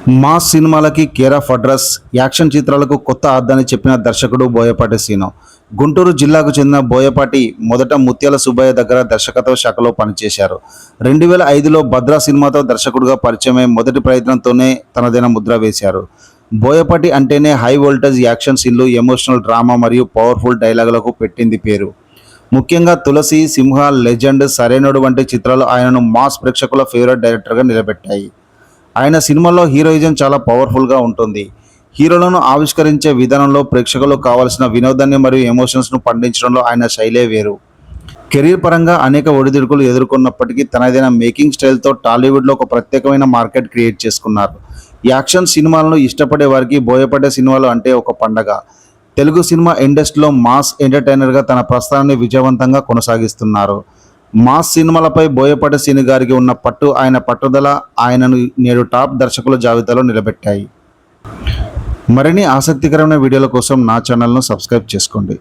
Mass సినిమాలకి care of address, action చిత్రాలకు కొత్త అర్థాన్ని చెప్పిన దర్శకుడు బోయపాటి శ్రీను. గుంటూరు జిల్లాకు చెందిన బోయపాటి మొదట ముత్యాల సుబ్బయ్య దగ్గర దర్శకత్వ శాఖలో పనిచేశారు. 2005లో భద్రా సినిమాతో దర్శకుడిగా పరిచయమై మొదటి ప్రయత్నంతోనే తనదైన ముద్ర వేశారు. బోయపాటి అంటేనే హై వోల్టేజ్ యాక్షన్ సీన్లు, ఎమోషనల్ డ్రామా మరియు పవర్ఫుల్ డైలాగులకు పెట్టింది పేరు. ముఖ్యంగా తులసి, సింహ, లెజెండ్, సరైనోడు వంటి చిత్రాలు ఆయనను మాస్ ప్రేక్షకుల ఫేవరెట్ డైరెక్టర్గా నిలబెట్టాయి. ఆయన సినిమాల్లో హీరోయిజం చాలా పవర్ఫుల్గా ఉంటుంది. హీరోలను ఆవిష్కరించే విధానంలో ప్రేక్షకులకు కావాల్సిన వినోదాన్ని మరియు ఎమోషన్స్ను పండించడంలో ఆయన శైలే వేరు. కెరీర్ పరంగా అనేక ఒడిదుడుకులు ఎదుర్కొన్నప్పటికీ తనదైన మేకింగ్ స్టైల్తో టాలీవుడ్లో ఒక ప్రత్యేకమైన మార్కెట్ క్రియేట్ చేసుకున్నారు. యాక్షన్ సినిమాలను ఇష్టపడే వారికి బోయపాటి సినిమాలు అంటే ఒక పండగ. తెలుగు సినిమా ఇండస్ట్రీలో మాస్ ఎంటర్టైనర్గా తన ప్రస్థానాన్ని విజయవంతంగా కొనసాగిస్తున్నారు. మాస్ సినిమాలపై బోయపాటి శ్రీను గారికి ఉన్న పట్టు, ఆయన పట్టుదల ఆయనను నేడు టాప్ దర్శకుల జాబితాలో నిలబెట్టాయి. మరిన్ని ఆసక్తికరమైన వీడియోల కోసం నా ఛానల్ను సబ్స్క్రైబ్ చేసుకోండి.